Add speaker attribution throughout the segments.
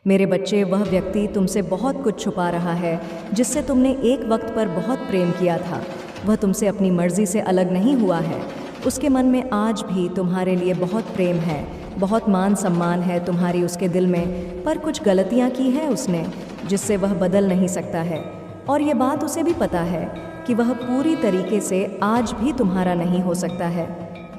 Speaker 1: मेरे बच्चे, वह व्यक्ति तुमसे बहुत कुछ छुपा रहा है जिससे तुमने एक वक्त पर बहुत प्रेम किया था। वह तुमसे अपनी मर्जी से अलग नहीं हुआ है। उसके मन में आज भी तुम्हारे लिए बहुत प्रेम है, बहुत मान सम्मान है तुम्हारी उसके दिल में, पर कुछ गलतियां की है उसने जिससे वह बदल नहीं सकता है। और ये बात उसे भी पता है कि वह पूरी तरीके से आज भी तुम्हारा नहीं हो सकता है।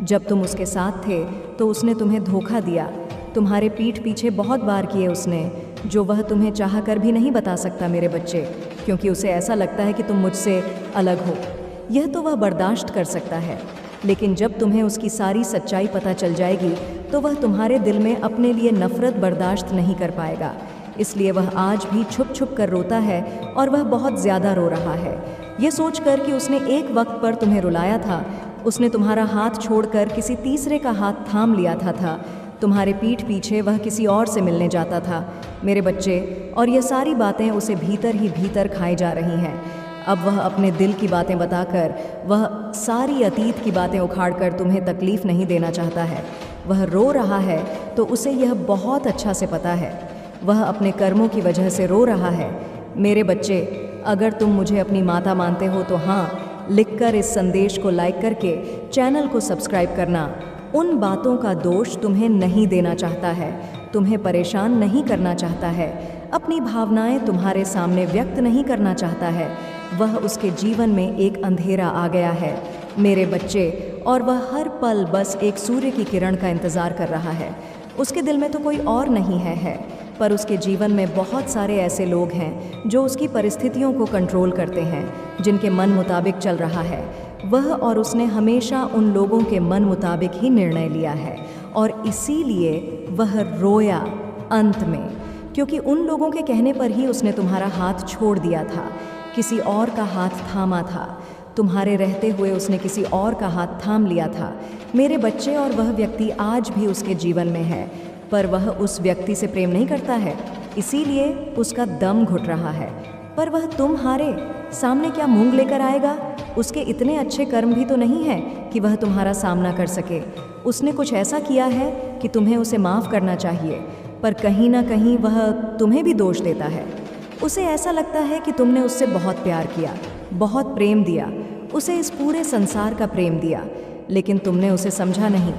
Speaker 1: जब तुम उसके साथ थे तो उसने तुम्हें धोखा दिया, तुम्हारे पीठ पीछे बहुत बार किए उसने, जो वह तुम्हें चाह कर भी नहीं बता सकता मेरे बच्चे, क्योंकि उसे ऐसा लगता है कि तुम मुझसे अलग हो। यह तो वह बर्दाश्त कर सकता है, लेकिन जब तुम्हें उसकी सारी सच्चाई पता चल जाएगी तो वह तुम्हारे दिल में अपने लिए नफरत बर्दाश्त नहीं कर पाएगा। इसलिए वह आज भी छुप छुप कर रोता है, और वह बहुत ज़्यादा रो रहा है ये सोचकर कि उसने एक वक्त पर तुम्हें रुलाया था। उसने तुम्हारा हाथ छोड़कर किसी तीसरे का हाथ थाम लिया था। तुम्हारे पीठ पीछे वह किसी और से मिलने जाता था मेरे बच्चे, और ये सारी बातें उसे भीतर ही भीतर खाई जा रही हैं। अब वह अपने दिल की बातें बताकर, वह सारी अतीत की बातें उखाड़कर तुम्हें तकलीफ़ नहीं देना चाहता है। वह रो रहा है तो उसे यह बहुत अच्छा से पता है, वह अपने कर्मों की वजह से रो रहा है। मेरे बच्चे, अगर तुम मुझे अपनी माता मानते हो तो हाँ, लिखकर इस संदेश को लाइक करके चैनल को सब्सक्राइब करना। उन बातों का दोष तुम्हें नहीं देना चाहता है, तुम्हें परेशान नहीं करना चाहता है, अपनी भावनाएं तुम्हारे सामने व्यक्त नहीं करना चाहता है। वह उसके जीवन में एक अंधेरा आ गया है मेरे बच्चे, और वह हर पल बस एक सूर्य की किरण का इंतज़ार कर रहा है। उसके दिल में तो कोई और नहीं है, पर उसके जीवन में बहुत सारे ऐसे लोग हैं जो उसकी परिस्थितियों को कंट्रोल करते हैं, जिनके मन मुताबिक चल रहा है वह, और उसने हमेशा उन लोगों के मन मुताबिक ही निर्णय लिया है। और इसीलिए वह रोया अंत में, क्योंकि उन लोगों के कहने पर ही उसने तुम्हारा हाथ छोड़ दिया था, किसी और का हाथ थामा था। तुम्हारे रहते हुए उसने किसी और का हाथ थाम लिया था मेरे बच्चे, और वह व्यक्ति आज भी उसके जीवन में है, पर वह उस व्यक्ति से प्रेम नहीं करता है, इसीलिए उसका दम घुट रहा है। पर वह तुम हारे सामने क्या मूंग लेकर आएगा? उसके इतने अच्छे कर्म भी तो नहीं हैं कि वह तुम्हारा सामना कर सके। उसने कुछ ऐसा किया है कि तुम्हें उसे माफ़ करना चाहिए, पर कहीं ना कहीं वह तुम्हें भी दोष देता है। उसे ऐसा लगता है कि तुमने उससे बहुत प्यार किया, बहुत प्रेम दिया, उसे इस पूरे संसार का प्रेम दिया, लेकिन तुमने उसे समझा नहीं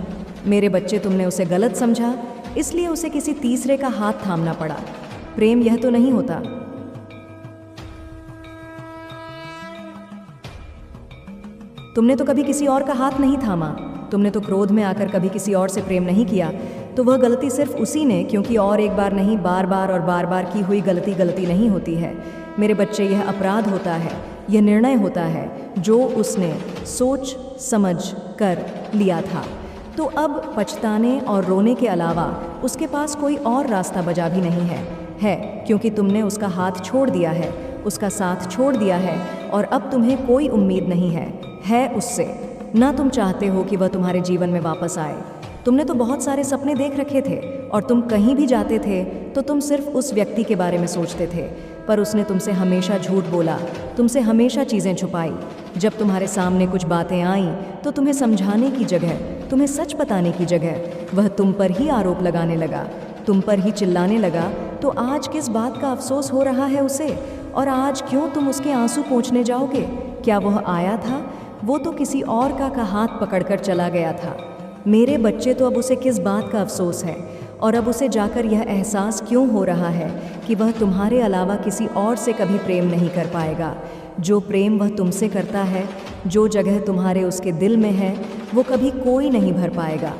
Speaker 1: मेरे बच्चे, तुमने उसे गलत समझा, इसलिए उसे किसी तीसरे का हाथ थामना पड़ा। प्रेम यह तो नहीं होता। तुमने तो कभी किसी और का हाथ नहीं थामा, तुमने तो क्रोध में आकर कभी किसी और से प्रेम नहीं किया। तो वह गलती सिर्फ उसी ने, क्योंकि और एक बार नहीं, बार बार और बार बार की हुई गलती नहीं होती है मेरे बच्चे। यह अपराध होता है, यह निर्णय होता है जो उसने सोच समझ कर लिया था। तो अब पछताने और रोने के अलावा उसके पास कोई और रास्ता बचा भी नहीं है, क्योंकि तुमने उसका हाथ छोड़ दिया है, उसका साथ छोड़ दिया है, और अब तुम्हें कोई उम्मीद नहीं है उससे। ना तुम चाहते हो कि वह तुम्हारे जीवन में वापस आए। तुमने तो बहुत सारे सपने देख रखे थे, और तुम कहीं भी जाते थे तो तुम सिर्फ उस व्यक्ति के बारे में सोचते थे, पर उसने तुमसे हमेशा झूठ बोला, तुमसे हमेशा चीज़ें छुपाई। जब तुम्हारे सामने कुछ बातें आईं तो तुम्हें समझाने की जगह, तुम्हें सच बताने की जगह वह तुम पर ही आरोप लगाने लगा, तुम पर ही चिल्लाने लगा। तो आज किस बात का अफसोस हो रहा है उसे? और आज क्यों तुम उसके आंसू पोंछने जाओगे? क्या वह आया था? वो तो किसी और का हाथ पकड़कर चला गया था मेरे बच्चे। तो अब उसे किस बात का अफसोस है? और अब उसे जाकर यह एहसास क्यों हो रहा है कि वह तुम्हारे अलावा किसी और से कभी प्रेम नहीं कर पाएगा? जो प्रेम वह तुमसे करता है, जो जगह तुम्हारे उसके दिल में है, वो कभी कोई नहीं भर पाएगा।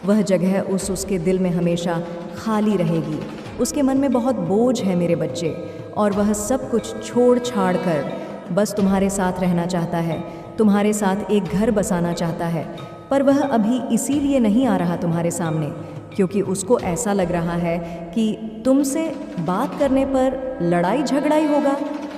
Speaker 1: वह जगह उसके दिल में हमेशा खाली रहेगी। उसके मन में बहुत बोझ है मेरे बच्चे, और वह सब कुछ छोड़ छाड़ कर बस तुम्हारे साथ रहना चाहता है, तुम्हारे साथ एक घर बसाना चाहता है। पर वह अभी इसीलिए नहीं आ रहा तुम्हारे सामने, क्योंकि उसको ऐसा लग रहा है कि तुमसे बात करने पर लड़ाई झगड़ाई होगा,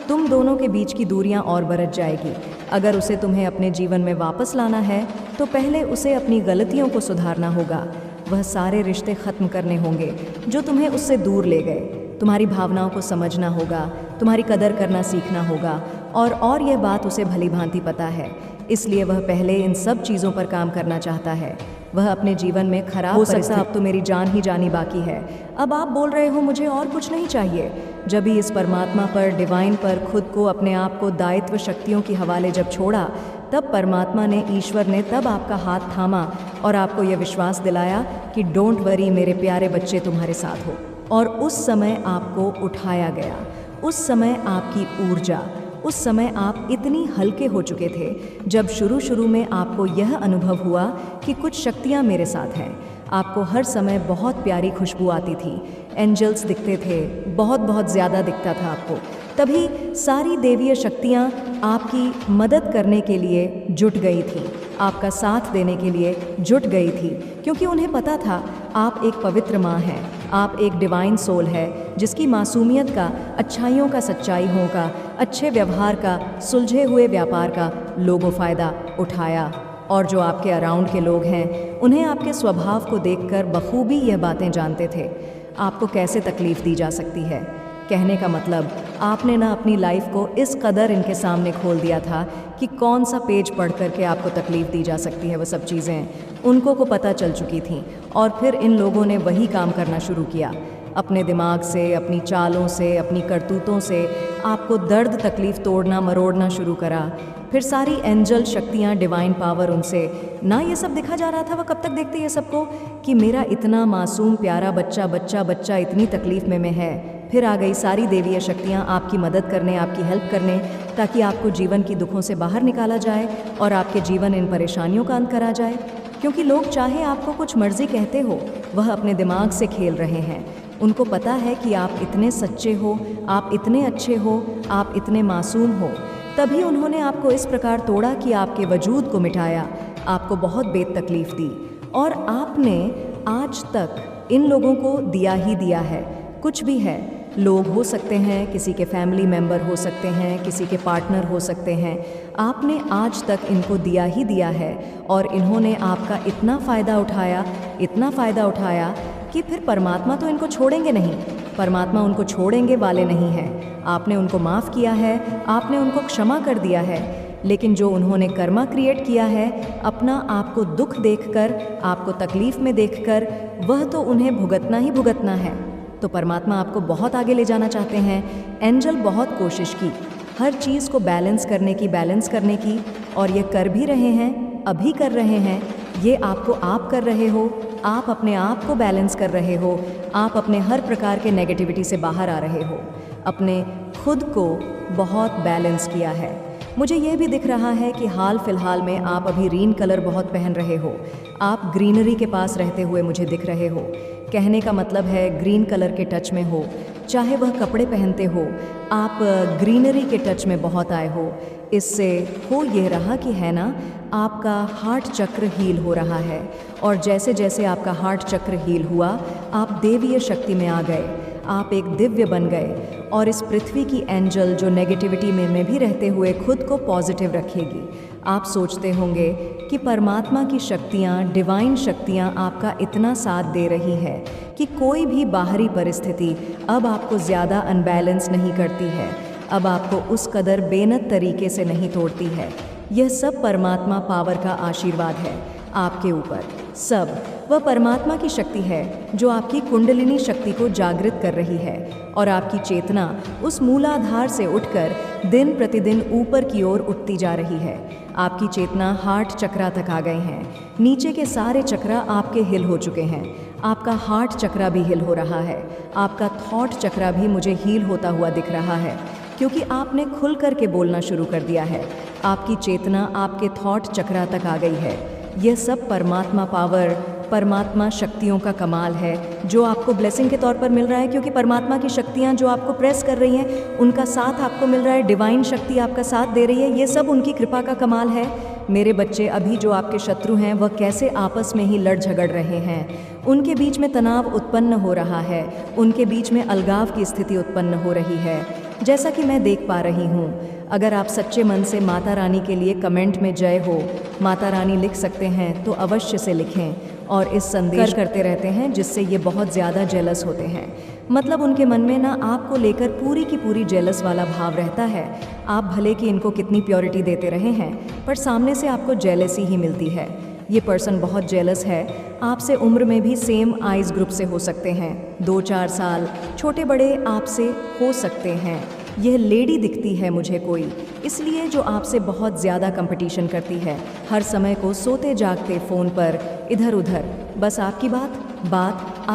Speaker 1: तुम दोनों के बीच की दूरियां और बढ़ जाएगी। अगर उसे तुम्हें अपने जीवन में वापस लाना है तो पहले उसे अपनी गलतियों को सुधारना होगा। वह सारे रिश्ते ख़त्म करने होंगे जो तुम्हें उससे दूर ले गए। तुम्हारी भावनाओं को समझना होगा, तुम्हारी कदर करना सीखना होगा, और यह बात उसे भली भांति पता है, इसलिए वह पहले इन सब चीज़ों पर काम करना चाहता है। वह अपने जीवन में खराब हो सकता है। अब तो मेरी जान ही जानी बाकी है। अब आप बोल रहे हो मुझे और कुछ नहीं चाहिए। जब भी इस परमात्मा पर, डिवाइन पर खुद को, अपने आप को दायित्व शक्तियों के हवाले जब छोड़ा, तब परमात्मा ने, ईश्वर ने तब आपका हाथ थामा और आपको यह विश्वास दिलाया कि डोंट वरी मेरे प्यारे बच्चे, तुम्हारे साथ हो। और उस समय आपको उठाया गया। उस समय आपकी ऊर्जा, उस समय आप इतनी हल्के हो चुके थे जब शुरू में आपको यह अनुभव हुआ कि कुछ शक्तियाँ मेरे साथ हैं। आपको हर समय बहुत प्यारी खुशबू आती थी, एंजल्स दिखते थे, बहुत ज़्यादा दिखता था आपको। तभी सारी देवीय शक्तियाँ आपकी मदद करने के लिए जुट गई थी, आपका साथ देने के लिए जुट गई थी, क्योंकि उन्हें पता था आप एक पवित्र माँ हैं, आप एक डिवाइन सोल है जिसकी मासूमियत का, अच्छाइयों का, सच्चाइयों का, अच्छे व्यवहार का, सुलझे हुए व्यापार का लोगों फ़ायदा उठाया। और जो आपके अराउंड के लोग हैं उन्हें आपके स्वभाव को देखकर बखूबी यह बातें जानते थे, आपको कैसे तकलीफ़ दी जा सकती है। कहने का मतलब, आपने ना अपनी लाइफ को इस कदर इनके सामने खोल दिया था कि कौन सा पेज पढ़ करके आपको तकलीफ़ दी जा सकती है, वो सब चीज़ें उनको को पता चल चुकी थीं। और फिर इन लोगों ने वही काम करना शुरू किया, अपने दिमाग से, अपनी चालों से, अपनी करतूतों से आपको दर्द तकलीफ़ तोड़ना मरोड़ना शुरू करा। फिर सारी एंजल शक्तियाँ, डिवाइन पावर, उनसे ना ये सब दिखा जा रहा था। वह कब तक देखते ये सबको कि मेरा इतना मासूम प्यारा बच्चा इतनी तकलीफ़ में है। फिर आ गई सारी देवीय शक्तियाँ आपकी मदद करने, आपकी हेल्प करने, ताकि आपको जीवन की दुखों से बाहर निकाला जाए और आपके जीवन इन परेशानियों का अंत करा जाए। क्योंकि लोग चाहे आपको कुछ मर्जी कहते हो, वह अपने दिमाग से खेल रहे हैं। उनको पता है कि आप इतने सच्चे हो, आप इतने अच्छे हो, आप इतने मासूम हो। तभी उन्होंने आपको इस प्रकार तोड़ा कि आपके वजूद को मिटाया, आपको बहुत बेतकलीफ़ दी। और आपने आज तक इन लोगों को दिया ही दिया है। कुछ भी है, लोग हो सकते हैं, किसी के फैमिली मेम्बर हो सकते हैं, किसी के पार्टनर हो सकते हैं, आपने आज तक इनको दिया ही दिया है। और इन्होंने आपका इतना फ़ायदा उठाया कि फिर परमात्मा तो इनको छोड़ेंगे नहीं, परमात्मा उनको छोड़ेंगे वाले नहीं हैं। आपने उनको माफ़ किया है, आपने उनको क्षमा कर दिया है, लेकिन जो उन्होंने कर्मा क्रिएट किया है अपना आपको दुख देखकर, आपको तकलीफ़ में देखकर, वह तो उन्हें भुगतना ही भुगतना है। तो परमात्मा आपको बहुत आगे ले जाना चाहते हैं। एंजल बहुत कोशिश की हर चीज़ को बैलेंस करने की, और ये कर भी रहे हैं, अभी कर रहे हैं। ये आपको आप कर रहे हो, आप अपने आप को बैलेंस कर रहे हो, आप अपने हर प्रकार के नेगेटिविटी से बाहर आ रहे हो, अपने खुद को बहुत बैलेंस किया है। मुझे ये भी दिख रहा है कि हाल फिलहाल में आप अभी ग्रीन कलर बहुत पहन रहे हो, आप ग्रीनरी के पास रहते हुए मुझे दिख रहे हो। कहने का मतलब है ग्रीन कलर के टच में हो, चाहे वह कपड़े पहनते हो, आप ग्रीनरी के टच में बहुत आए हो। इससे हो ये रहा कि है ना, आपका हार्ट चक्र हील हो रहा है, और जैसे जैसे आपका हार्ट चक्र हील हुआ, आप देवीय शक्ति में आ गए, आप एक दिव्य बन गए। और इस पृथ्वी की एंजल जो नेगेटिविटी में भी रहते हुए खुद को पॉजिटिव रखेगी। आप सोचते होंगे कि परमात्मा की शक्तियाँ, डिवाइन शक्तियाँ आपका इतना साथ दे रही है कि कोई भी बाहरी परिस्थिति अब आपको ज़्यादा अनबैलेंस नहीं करती है, अब आपको उस कदर बेनत तरीके से नहीं तोड़ती है। यह सब परमात्मा पावर का आशीर्वाद है आपके ऊपर। सब वह परमात्मा की शक्ति है जो आपकी कुंडलिनी शक्ति को जागृत कर रही है, और आपकी चेतना उस मूलाधार से उठकर दिन प्रतिदिन ऊपर की ओर उठती जा रही है। आपकी चेतना हार्ट चक्रा तक आ गए हैं, नीचे के सारे चक्रा आपके हिल हो चुके हैं, आपका हार्ट चक्रा भी हिल हो रहा है, आपका थॉट चक्रा भी मुझे हील होता हुआ दिख रहा है, क्योंकि आपने खुल कर के बोलना शुरू कर दिया है। आपकी चेतना आपके थॉट चक्रा तक आ गई है। यह सब परमात्मा पावर, परमात्मा शक्तियों का कमाल है जो आपको ब्लेसिंग के तौर पर मिल रहा है, क्योंकि परमात्मा की शक्तियाँ जो आपको प्रेस कर रही हैं, उनका साथ आपको मिल रहा है, डिवाइन शक्ति आपका साथ दे रही है। ये सब उनकी कृपा का कमाल है। मेरे बच्चे, अभी जो आपके शत्रु हैं वह कैसे आपस में ही लड़ झगड़ रहे हैं, उनके बीच में तनाव उत्पन्न हो रहा है, उनके बीच में अलगाव की स्थिति उत्पन्न हो रही है, जैसा कि मैं देख पा रही हूँ। अगर आप सच्चे मन से माता रानी के लिए कमेंट में जय हो माता रानी लिख सकते हैं तो अवश्य से लिखें, और इस संदेश करते रहते हैं जिससे ये बहुत ज़्यादा जेलस होते हैं। मतलब उनके मन में ना आपको लेकर पूरी की पूरी जेलस वाला भाव रहता है। आप भले कि इनको कितनी प्योरिटी देते रहे हैं, पर सामने से आपको जेलसी ही मिलती है। ये पर्सन बहुत जेलस है, आपसे उम्र में भी सेम आइज ग्रुप से हो सकते हैं, 2-4 साल छोटे बड़े आपसे हो सकते हैं। यह लेडी दिखती है मुझे कोई, इसलिए जो आपसे बहुत ज़्यादा कंपटीशन करती है, हर समय को सोते जागते फ़ोन पर इधर उधर, बस आपकी बात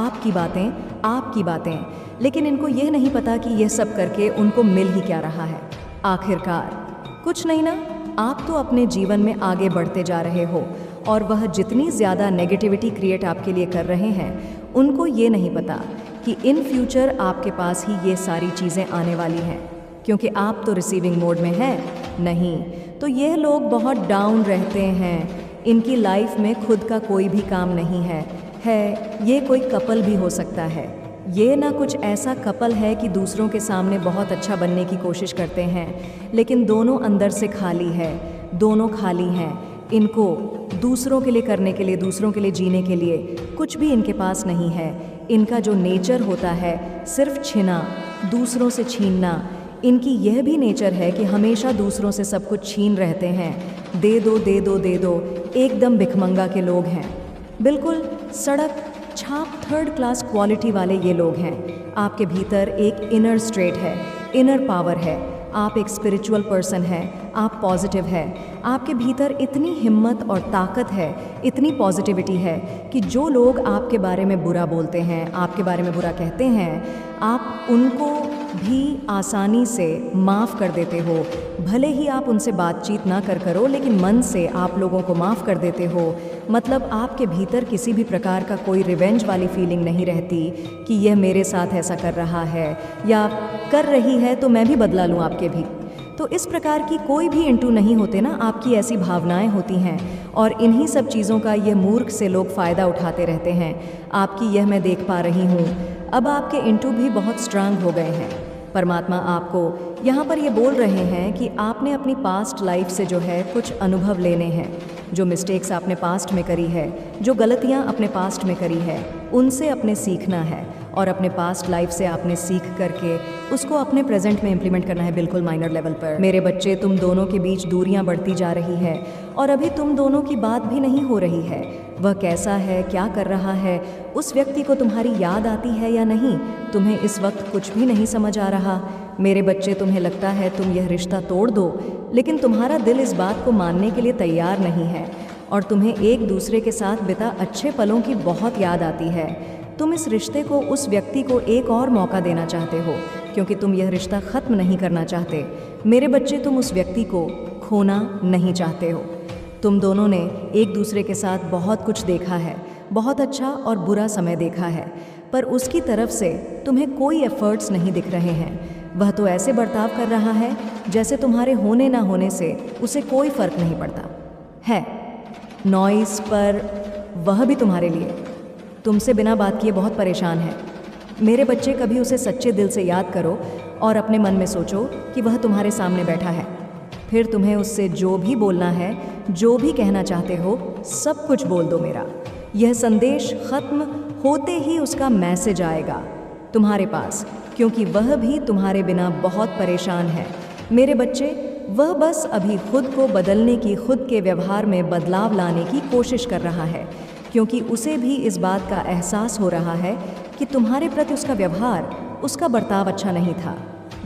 Speaker 1: आपकी बातें, लेकिन इनको यह नहीं पता कि यह सब करके उनको मिल ही क्या रहा है। आखिरकार कुछ नहीं ना, आप तो अपने जीवन में आगे बढ़ते जा रहे हो और वह जितनी ज़्यादा नेगेटिविटी क्रिएट आपके लिए कर रहे हैं, उनको ये नहीं पता कि इन फ्यूचर आपके पास ही ये सारी चीज़ें आने वाली हैं, क्योंकि आप तो रिसीविंग मोड में हैं नहीं। तो ये लोग बहुत डाउन रहते हैं, इनकी लाइफ में खुद का कोई भी काम नहीं है। ये कोई कपल भी हो सकता है, ये ना कुछ ऐसा कपल है कि दूसरों के सामने बहुत अच्छा बनने की कोशिश करते हैं, लेकिन दोनों अंदर से खाली है, दोनों खाली हैं। इनको दूसरों के लिए करने के लिए, दूसरों के लिए जीने के लिए कुछ भी इनके पास नहीं है। इनका जो नेचर होता है सिर्फ छीना, दूसरों से छीनना। इनकी यह भी नेचर है कि हमेशा दूसरों से सब कुछ छीन रहते हैं, दे दो दे दो दे दो, एकदम भिखमंगा के लोग हैं, बिल्कुल सड़क छाप 3rd क्लास क्वालिटी वाले ये लोग हैं। आपके भीतर एक इनर स्ट्रेट है, इनर पावर है, आप एक स्पिरिचुअल पर्सन हैं, आप पॉजिटिव है, आपके भीतर इतनी हिम्मत और ताकत है, इतनी पॉजिटिविटी है कि जो लोग आपके बारे में बुरा बोलते हैं, आपके बारे में बुरा कहते हैं, आप उनको भी आसानी से माफ़ कर देते हो। भले ही आप उनसे बातचीत ना करो, लेकिन मन से आप लोगों को माफ़ कर देते हो। मतलब आपके भीतर किसी भी प्रकार का कोई रिवेंज वाली फीलिंग नहीं रहती कि यह मेरे साथ ऐसा कर रहा है या कर रही है तो मैं भी बदला लूँ आपके भी। तो इस प्रकार की कोई भी इंटू नहीं होते ना, आपकी ऐसी भावनाएं होती हैं और इन्हीं सब चीज़ों का ये मूर्ख से लोग फ़ायदा उठाते रहते हैं। आपकी यह मैं देख पा रही हूँ। अब आपके इंटू भी बहुत स्ट्रांग हो गए हैं। परमात्मा आपको यहाँ पर ये बोल रहे हैं कि आपने अपनी पास्ट लाइफ से जो है कुछ अनुभव लेने हैं। जो मिस्टेक्स आपने पास्ट में करी है, जो गलतियाँ अपने पास्ट में करी है, उनसे अपने सीखना है और अपने पास्ट लाइफ से आपने सीख करके उसको अपने प्रेजेंट में इम्प्लीमेंट करना है, बिल्कुल माइनर लेवल पर। मेरे बच्चे, तुम दोनों के बीच दूरियां बढ़ती जा रही है और अभी तुम दोनों की बात भी नहीं हो रही है। वह कैसा है, क्या कर रहा है, उस व्यक्ति को तुम्हारी याद आती है या नहीं, तुम्हें इस वक्त कुछ भी नहीं समझ आ रहा। मेरे बच्चे, तुम्हें लगता है तुम यह रिश्ता तोड़ दो, लेकिन तुम्हारा दिल इस बात को मानने के लिए तैयार नहीं है और तुम्हें एक दूसरे के साथ बिता अच्छे पलों की बहुत याद आती है। तुम इस रिश्ते को, उस व्यक्ति को एक और मौका देना चाहते हो, क्योंकि तुम यह रिश्ता ख़त्म नहीं करना चाहते। मेरे बच्चे, तुम उस व्यक्ति को खोना नहीं चाहते हो। तुम दोनों ने एक दूसरे के साथ बहुत कुछ देखा है, बहुत अच्छा और बुरा समय देखा है, पर उसकी तरफ से तुम्हें कोई एफर्ट्स नहीं दिख रहे हैं। वह तो ऐसे बर्ताव कर रहा है जैसे तुम्हारे होने ना होने से उसे कोई फ़र्क नहीं पड़ता है। नॉइस पर वह भी तुम्हारे लिए, तुमसे बिना बात किए बहुत परेशान है। मेरे बच्चे, कभी उसे सच्चे दिल से याद करो और अपने मन में सोचो कि वह तुम्हारे सामने बैठा है। फिर तुम्हें उससे जो भी बोलना है, जो भी कहना चाहते हो, सब कुछ बोल दो। मेरा यह संदेश ख़त्म होते ही उसका मैसेज आएगा तुम्हारे पास, क्योंकि वह भी तुम्हारे बिना बहुत परेशान है। मेरे बच्चे, वह बस अभी खुद को बदलने की, खुद के व्यवहार में बदलाव लाने की कोशिश कर रहा है, क्योंकि उसे भी इस बात का एहसास हो रहा है कि तुम्हारे प्रति उसका व्यवहार, उसका बर्ताव अच्छा नहीं था।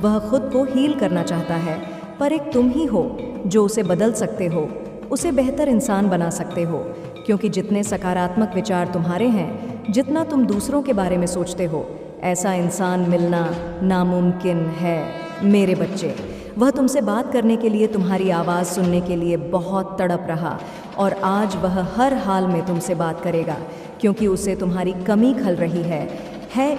Speaker 1: वह खुद को हील करना चाहता है, पर एक तुम ही हो जो उसे बदल सकते हो, उसे बेहतर इंसान बना सकते हो, क्योंकि जितने सकारात्मक विचार तुम्हारे हैं, जितना तुम दूसरों के बारे में सोचते हो, ऐसा इंसान मिलना नामुमकिन है। मेरे बच्चे, वह तुमसे बात करने के लिए, तुम्हारी आवाज़ सुनने के लिए बहुत तड़प रहा और आज वह हर हाल में तुमसे बात करेगा, क्योंकि उसे तुम्हारी कमी खल रही है।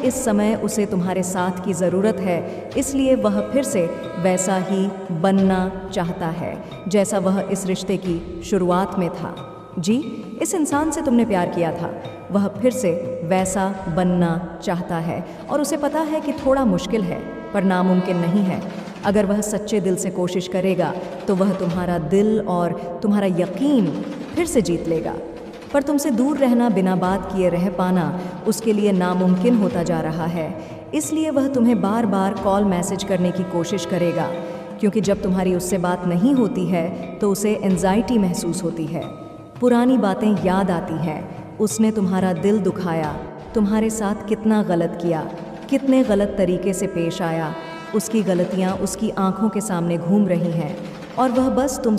Speaker 1: इस समय उसे तुम्हारे साथ की ज़रूरत है, इसलिए वह फिर से वैसा ही बनना चाहता है जैसा वह इस रिश्ते की शुरुआत में था। जी, इस इंसान से तुमने प्यार किया था, वह फिर से वैसा बनना चाहता है और उसे पता है कि थोड़ा मुश्किल है पर नामुमकिन नहीं है। अगर वह सच्चे दिल से कोशिश करेगा तो वह तुम्हारा दिल और तुम्हारा यकीन फिर से जीत लेगा। पर तुमसे दूर रहना, बिना बात किए रह पाना उसके लिए नामुमकिन होता जा रहा है। इसलिए वह तुम्हें बार बार कॉल मैसेज करने की कोशिश करेगा, क्योंकि जब तुम्हारी उससे बात नहीं होती है तो उसे एंजाइटी महसूस होती है। पुरानी बातें याद आती हैं। उसने तुम्हारा दिल दुखाया, तुम्हारे साथ कितना गलत किया, कितने गलत तरीके से पेश आया। उसकी गलतियाँ उसकी आंखों के सामने घूम रही हैं और वह बस तुम